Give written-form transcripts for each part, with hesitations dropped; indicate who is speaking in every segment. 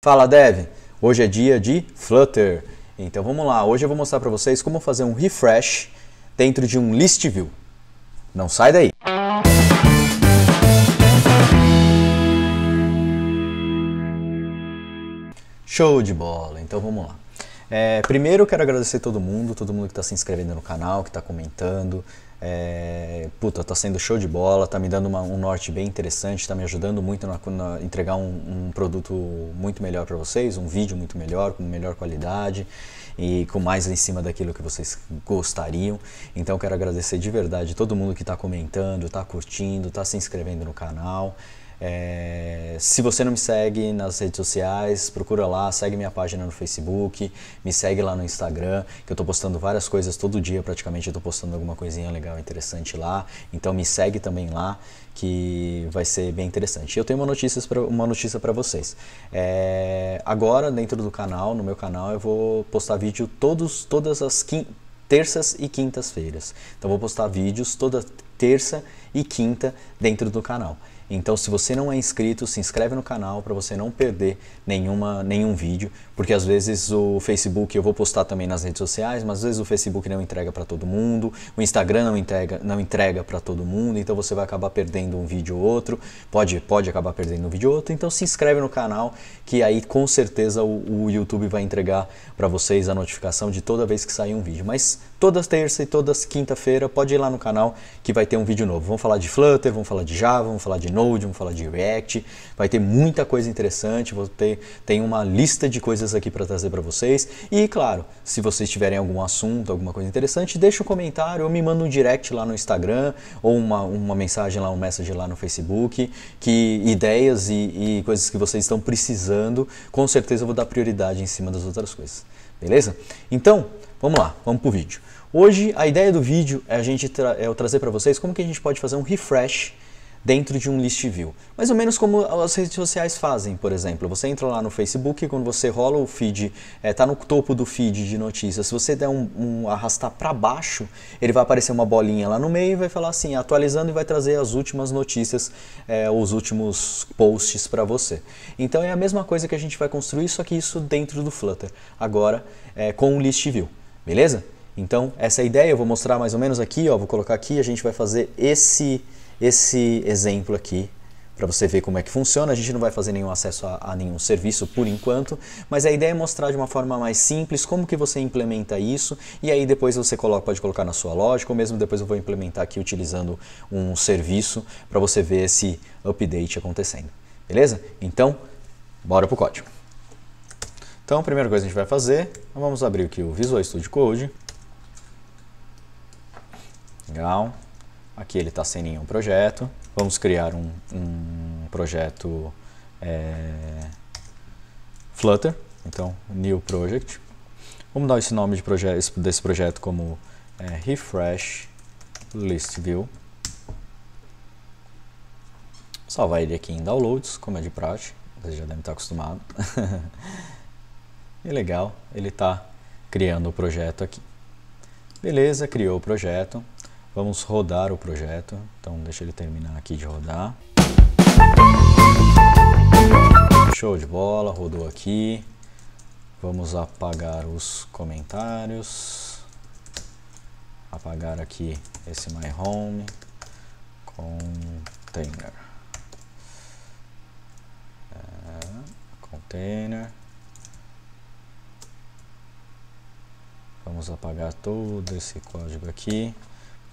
Speaker 1: Fala Dev, hoje é dia de Flutter, então vamos lá, hoje eu vou mostrar para vocês como fazer um refresh dentro de um list view. Não sai daí! Show de bola, então vamos lá. Primeiro eu quero agradecer todo mundo que está se inscrevendo no canal, que está comentando. Tá sendo show de bola, tá me dando um norte bem interessante, tá me ajudando muito na entregar um produto muito melhor para vocês, um vídeo muito melhor, com melhor qualidade e com mais em cima daquilo que vocês gostariam. Então eu quero agradecer de verdade todo mundo que está comentando, está curtindo, está se inscrevendo no canal. Se você não me segue nas redes sociais, procura lá, segue minha página no Facebook, me segue lá no Instagram, que eu estou postando várias coisas todo dia, praticamente eu estou postando alguma coisinha legal, interessante lá, então me segue também lá, que vai ser bem interessante. Eu tenho uma notícia para vocês. Agora, dentro do canal, no meu canal, eu vou postar vídeo todas as terças e quintas-feiras. Então vou postar vídeos toda terça e quinta dentro do canal. Então se você não é inscrito, se inscreve no canal para você não perder nenhum vídeo, porque às vezes o Facebook eu vou postar também nas redes sociais, mas às vezes o Facebook não entrega para todo mundo, o Instagram não entrega para todo mundo, então você vai acabar perdendo um vídeo ou outro, pode acabar perdendo um vídeo ou outro, então se inscreve no canal que aí com certeza o YouTube vai entregar para vocês a notificação de toda vez que sair um vídeo, mas todas terça e todas quinta-feira pode ir lá no canal que vai ter um vídeo novo. Vamos falar de Flutter, vamos falar de Java, vamos falar de Node, vamos falar de React, vai ter muita coisa interessante, tem uma lista de coisas aqui para trazer para vocês e claro, se vocês tiverem algum assunto, alguma coisa interessante, deixa um comentário ou me manda um direct lá no Instagram ou uma mensagem lá, um message lá no Facebook, que ideias e coisas que vocês estão precisando, com certeza eu vou dar prioridade em cima das outras coisas, beleza? Então, vamos lá, vamos pro vídeo. Hoje a ideia do vídeo é eu trazer para vocês como que a gente pode fazer um refresh dentro de um list view. Mais ou menos como as redes sociais fazem, por exemplo. Você entra lá no Facebook e quando você rola o feed, está no topo do feed de notícias. Se você der arrastar para baixo, ele vai aparecer uma bolinha lá no meio e vai falar assim, atualizando e vai trazer as últimas notícias, os últimos posts para você. Então é a mesma coisa que a gente vai construir, só que isso dentro do Flutter. Agora com o list view, beleza? Então essa é a ideia, eu vou mostrar mais ou menos aqui, ó, vou colocar aqui, a gente vai fazer esse exemplo aqui para você ver como é que funciona. A gente não vai fazer nenhum acesso a nenhum serviço por enquanto, mas a ideia é mostrar de uma forma mais simples como que você implementa isso e aí depois você pode colocar na sua lógica ou mesmo depois eu vou implementar aqui utilizando um serviço para você ver esse update acontecendo, beleza? Então, bora pro código. Então a primeira coisa que a gente vai fazer, vamos abrir aqui o Visual Studio Code. Legal. Aqui ele está sem nenhum projeto. Vamos criar um projeto Flutter. Então, New Project. Vamos dar esse nome desse projeto como Refresh List View. Salvar ele aqui em Downloads, como é de praxe. Vocês já devem estar acostumados. E legal, ele está criando o projeto aqui. Beleza, criou o projeto. Vamos rodar o projeto, então deixa ele terminar aqui de rodar. Show de bola, rodou aqui. Vamos apagar os comentários. Apagar aqui esse My Home. Container. Container. Vamos apagar todo esse código aqui.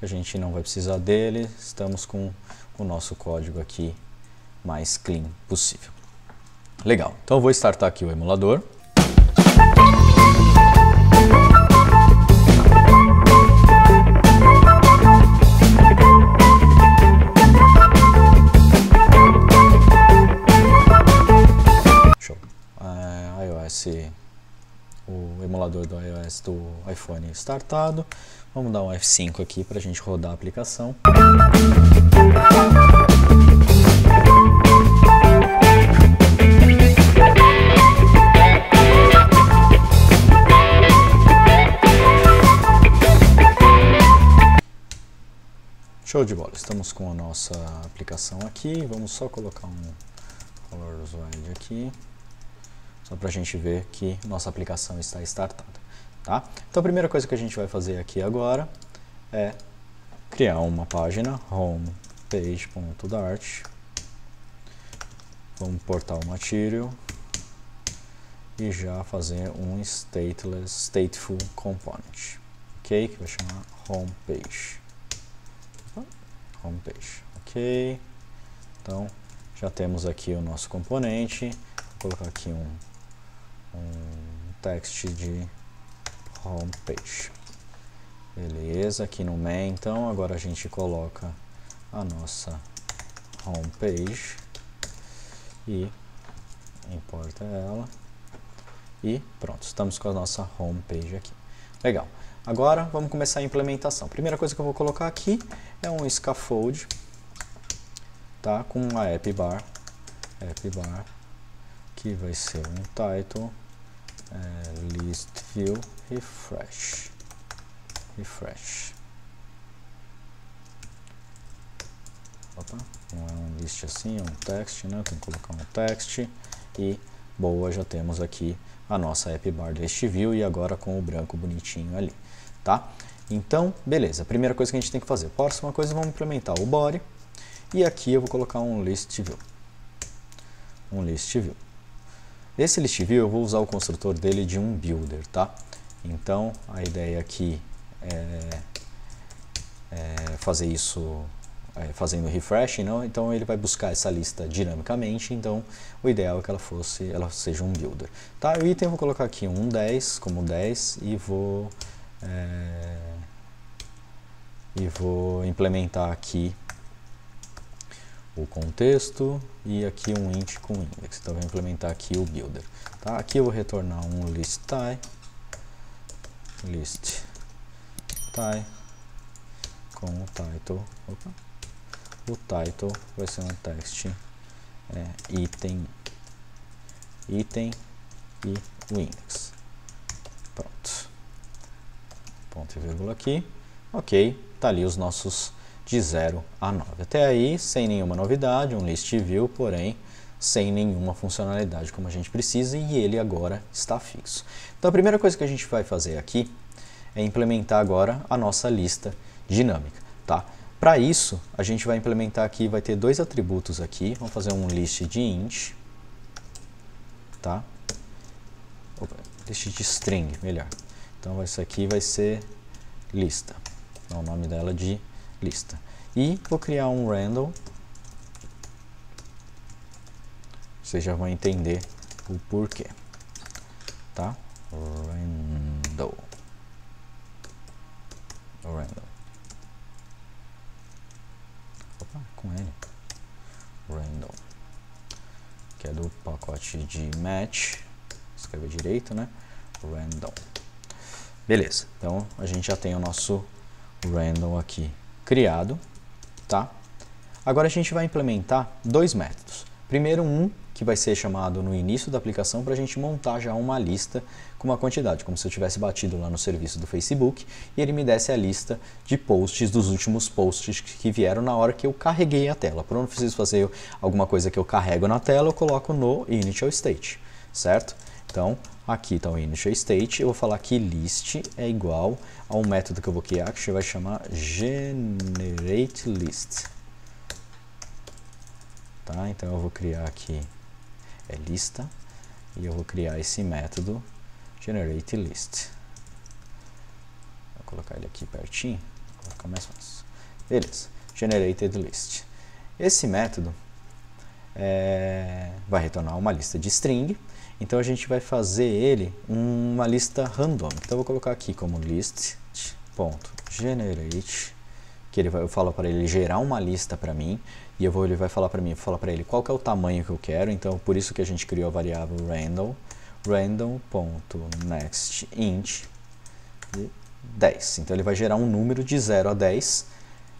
Speaker 1: A gente não vai precisar dele, estamos com o nosso código aqui mais clean possível. Legal, então eu vou startar aqui o emulador. Show. O emulador do iOS do iPhone startado. Vamos dar um F5 aqui para a gente rodar a aplicação. Show de bola, estamos com a nossa aplicação aqui. Vamos só colocar um color wide aqui. só para a gente ver que nossa aplicação está startada, tá? Então a primeira coisa que a gente vai fazer aqui agora é criar uma página homepage.dart. Vamos importar o material e já fazer um stateful component, ok? Que vai chamar homepage. Ok? Então já temos aqui o nosso componente. Vou colocar aqui um text de homepage. Beleza, aqui no main, então agora a gente coloca a nossa homepage e importa ela e pronto, estamos com a nossa homepage aqui. Legal. Agora vamos começar a implementação. Primeira coisa que eu vou colocar aqui é um scaffold, tá? Com uma app bar, que vai ser um title, list view refresh. Opa, não é um list assim, é um text, né? Tem que colocar um text e boa, já temos aqui a nossa app bar list view e agora com o branco bonitinho ali, tá? Então, beleza, primeira coisa que a gente tem que fazer. Próxima coisa, vamos implementar o body e aqui eu vou colocar um list view. Esse list view eu vou usar o construtor dele de um builder, tá? Então, a ideia aqui é fazer isso fazendo refresh, não? Então ele vai buscar essa lista dinamicamente, então o ideal é que ela seja um builder. Tá? O item eu vou colocar aqui um 10 como 10 e vou implementar aqui o contexto e aqui um int com index. Então eu vou implementar aqui o builder. Tá? Aqui eu vou retornar um list tie com o title. Opa. O title vai ser um text item e o index. Pronto. Ponto e vírgula aqui. Ok, tá ali os nossos de 0 a 9. Até aí, sem nenhuma novidade, um list view, porém sem nenhuma funcionalidade como a gente precisa e ele agora está fixo. Então a primeira coisa que a gente vai fazer aqui é implementar agora a nossa lista dinâmica, tá? Para isso, a gente vai implementar aqui, vai ter dois atributos aqui, vamos fazer um list de int, tá? Opa, list de string, melhor. Então isso aqui vai ser lista, dá o nome dela de lista. E vou criar um random, vocês já vão entender o porquê, tá? Random. Opa, com N. Random. Que é do pacote de match. Escreve direito, né? Random. Beleza. Então a gente já tem o nosso random aqui criado, tá? Agora a gente vai implementar dois métodos. Primeiro um que vai ser chamado no início da aplicação para a gente montar já uma lista com uma quantidade, como se eu tivesse batido lá no serviço do Facebook e ele me desse a lista de posts dos últimos posts que vieram na hora que eu carreguei a tela. Por onde eu preciso fazer alguma coisa que eu carrego na tela, eu coloco no initial state, certo? Então, aqui está o initial state, eu vou falar que list é igual a um método que eu vou criar que vai chamar generateList. Tá? Então eu vou criar aqui lista e eu vou criar esse método generateList. Vou colocar ele aqui pertinho para ficar mais fácil. Beleza, generateList. Esse método vai retornar uma lista de string, então a gente vai fazer ele uma lista randômica. Então eu vou colocar aqui como list.generate, que eu falo para ele gerar uma lista para mim, e ele vai falar para mim, ele qual que é o tamanho que eu quero, então por isso que a gente criou a variável random.nextInt 10. Então ele vai gerar um número de 0 a 10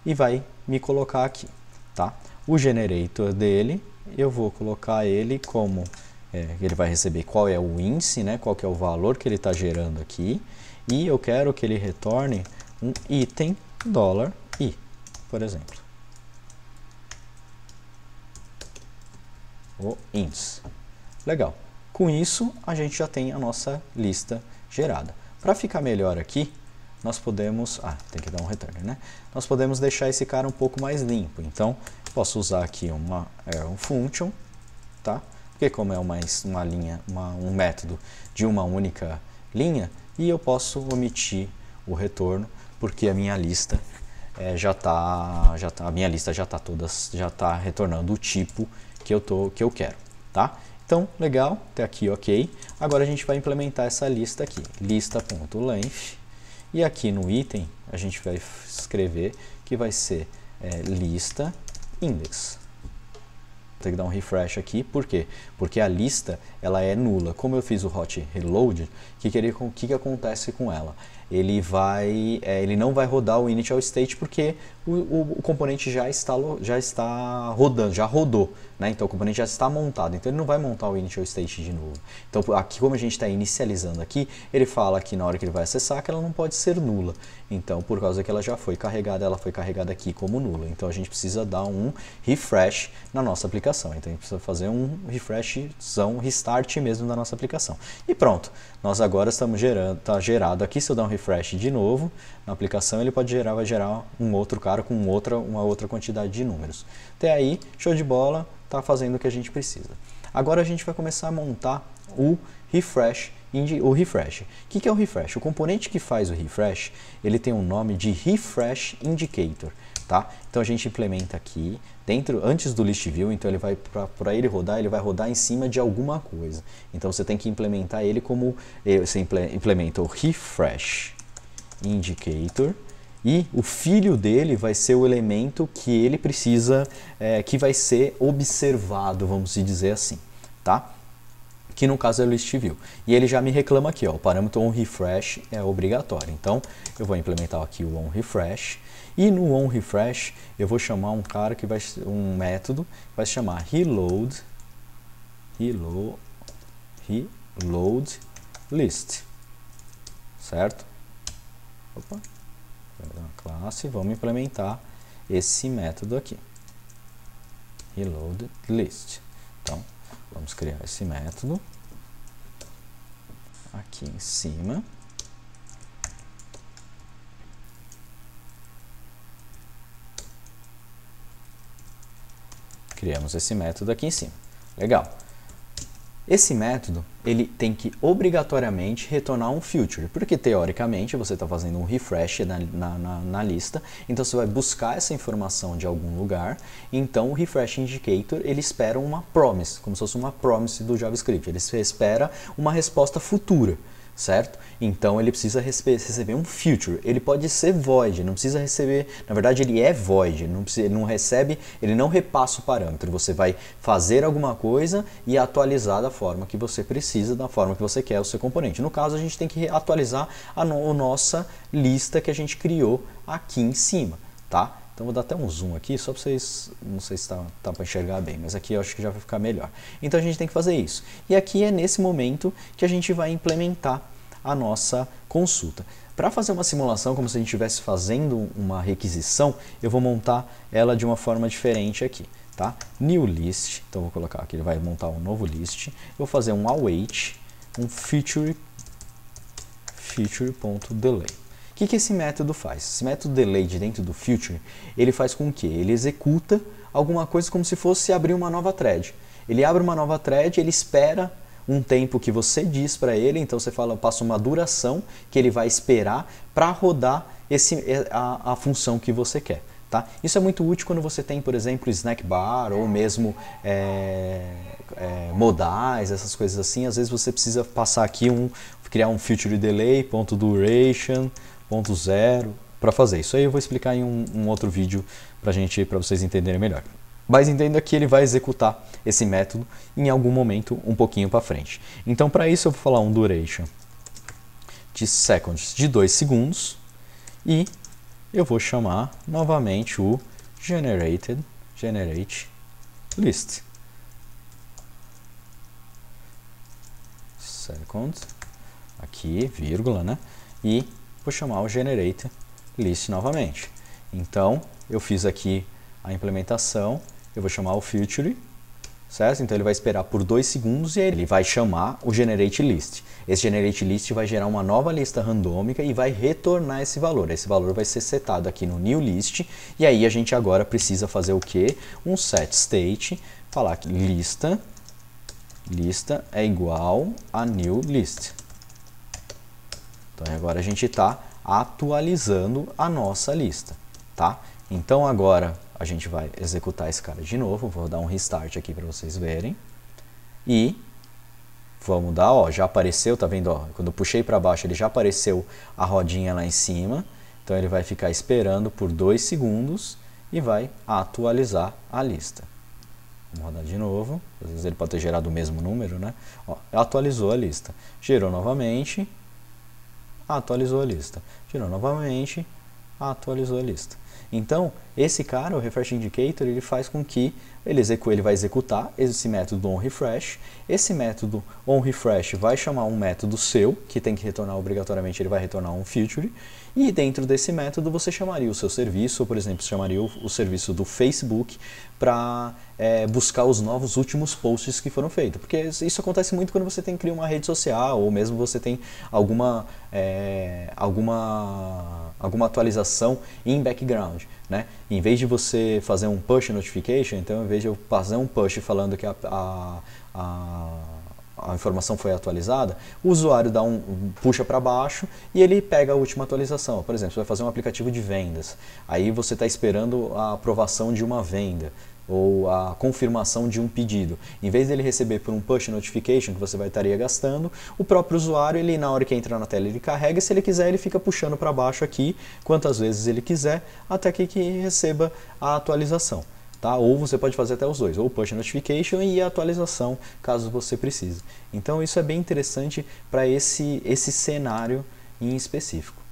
Speaker 1: e vai me colocar aqui, tá? O generator dele, eu vou colocar ele como, ele vai receber qual é o índice, né? Qual que é o valor que ele está gerando aqui, e eu quero que ele retorne um item $i, por exemplo. O índice. Legal. Com isso, a gente já tem a nossa lista gerada. Para ficar melhor aqui, nós podemos... tem que dar um return, né? Nós podemos deixar esse cara um pouco mais limpo. Então, posso usar aqui um function, tá? Porque como é uma linha, um método de uma única linha, e eu posso omitir o retorno, porque a minha lista a minha lista já está retornando o tipo que eu quero, tá? Então, legal, até aqui ok. Agora a gente vai implementar essa lista aqui, lista.length, e aqui no item a gente vai escrever que vai ser lista index. Vou ter que dar um refresh aqui, por quê? Porque a lista ela é nula. Como eu fiz o hot reload, o que acontece com ela? Ele não vai rodar o initial state porque o componente já está rodando, já rodou, né? Então o componente já está montado, então ele não vai montar o initial state de novo. Então aqui, como a gente está inicializando aqui, ele fala que na hora que ele vai acessar que ela não pode ser nula. Então por causa que ela já foi carregada, ela foi carregada aqui como nula. Então a gente precisa dar um refresh na nossa aplicação. Então a gente precisa fazer um restart mesmo da nossa aplicação. E pronto, nós agora estamos está gerado aqui. Se eu dar um refresh de novo na aplicação, ele vai gerar um outro cara com uma outra quantidade de números. Até aí, show de bola, está fazendo o que a gente precisa. Agora a gente vai começar a montar o refresh. O que é o refresh? O componente que faz o refresh, ele tem um nome de refresh indicator, tá? Então a gente implementa aqui antes do list view, então ele vai para ele vai rodar em cima de alguma coisa. Então você tem que implementar ele como você implementa o refresh indicator, e o filho dele vai ser o elemento que ele precisa, que vai ser observado, vamos dizer assim, tá? Que no caso é o list view. E ele já me reclama aqui, ó, o parâmetro onRefresh é obrigatório. Então eu vou implementar aqui o onRefresh, e no onRefresh eu vou chamar um método que vai se chamar reload list, certo? Opa, classe, vamos implementar esse método aqui, reload list. Então vamos criar esse método aqui em cima. Criamos esse método aqui em cima. Legal. Esse método, ele tem que obrigatoriamente retornar um future, porque teoricamente você está fazendo um refresh na lista, então você vai buscar essa informação de algum lugar, então o refresh indicator, ele espera uma promise, como se fosse uma promise do JavaScript, ele espera uma resposta futura, certo? Então ele precisa receber um future, ele pode ser void, não precisa receber, na verdade ele é void, ele não repassa o parâmetro, você vai fazer alguma coisa e atualizar da forma que você precisa, da forma que você quer o seu componente. No caso a gente tem que atualizar a nossa lista que a gente criou aqui em cima, tá? Então vou dar até um zoom aqui, só para vocês, não sei se tá para enxergar bem, mas aqui eu acho que já vai ficar melhor. Então a gente tem que fazer isso. E aqui é nesse momento que a gente vai implementar a nossa consulta. Para fazer uma simulação, como se a gente estivesse fazendo uma requisição, eu vou montar ela de uma forma diferente aqui, tá? New list, então vou colocar aqui, ele vai montar um novo list, eu vou fazer um await, um feature.delay. O que esse método faz? Esse método delay de dentro do feature, ele faz com que ele executa alguma coisa como se fosse abrir uma nova thread. Ele abre uma nova thread, ele espera um tempo que você diz para ele, então você passa uma duração que ele vai esperar para rodar a função que você quer. Tá? Isso é muito útil quando você tem, por exemplo, snack bar ou mesmo modais, essas coisas assim. Às vezes você precisa passar aqui criar um feature delay, .duration, .0 para fazer. Isso aí eu vou explicar em um outro vídeo para vocês entenderem melhor. Mas entenda que ele vai executar esse método em algum momento um pouquinho para frente. Então para isso eu vou falar um duration de seconds de 2 segundos e eu vou chamar novamente o generate list. Second, aqui, vírgula, né? E vou chamar o generate list novamente. Então eu fiz aqui a implementação. Eu vou chamar o future certo? Então ele vai esperar por 2 segundos e aí ele vai chamar o GenerateList. Esse GenerateList vai gerar uma nova lista randômica e vai retornar esse valor. Esse valor vai ser setado aqui no newList e aí a gente agora precisa fazer o quê? Um setState, falar que lista é igual a newList. Então agora a gente está atualizando a nossa lista, tá? Então agora a gente vai executar esse cara de novo, vou dar um restart aqui para vocês verem. E vamos dar, ó, já apareceu, tá vendo? Ó, quando eu puxei para baixo ele já apareceu a rodinha lá em cima. Então ele vai ficar esperando por 2 segundos e vai atualizar a lista. Vamos rodar de novo, às vezes ele pode ter gerado o mesmo número, né? Ó, atualizou a lista, gerou novamente, atualizou a lista, gerou novamente, atualizou a lista. Então, esse cara, o Refresh Indicator, ele faz com que ele vai executar esse método onRefresh. Esse método onRefresh vai chamar um método seu, que tem que retornar obrigatoriamente, ele vai retornar um feature. E dentro desse método você chamaria o seu serviço, ou por exemplo, chamaria o serviço do Facebook para buscar os novos últimos posts que foram feitos. Porque isso acontece muito quando você tem que criar uma rede social, ou mesmo você tem alguma atualização em background, né? Em vez de você fazer um push notification, então em vez de eu fazer um push falando que a informação foi atualizada, o usuário puxa para baixo e ele pega a última atualização. Por exemplo, você vai fazer um aplicativo de vendas, aí você está esperando a aprovação de uma venda ou a confirmação de um pedido. Em vez dele receber por um push notification que você estaria gastando, o próprio usuário, ele na hora que entra na tela, ele carrega, se ele quiser, ele fica puxando para baixo aqui, quantas vezes ele quiser, até que receba a atualização. Tá? Ou você pode fazer até os dois, ou push notification e a atualização, caso você precise. Então isso é bem interessante para esse cenário em específico.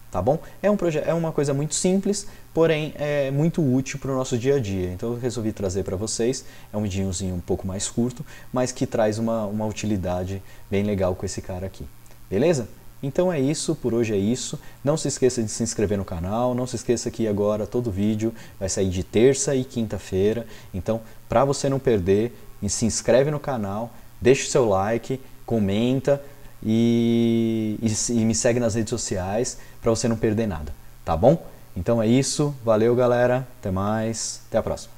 Speaker 1: Tá bom? É uma coisa muito simples, porém é muito útil para o nosso dia a dia. Então eu resolvi trazer para vocês, é um videozinho um pouco mais curto, mas que traz uma utilidade bem legal com esse cara aqui. Beleza? Então é isso, por hoje é isso. Não se esqueça de se inscrever no canal, não se esqueça que agora todo vídeo vai sair de terça e quinta-feira. Então, para você não perder, se inscreve no canal, deixa o seu like, comenta e me segue nas redes sociais para você não perder nada, tá bom? Então é isso, valeu galera, até mais, até a próxima.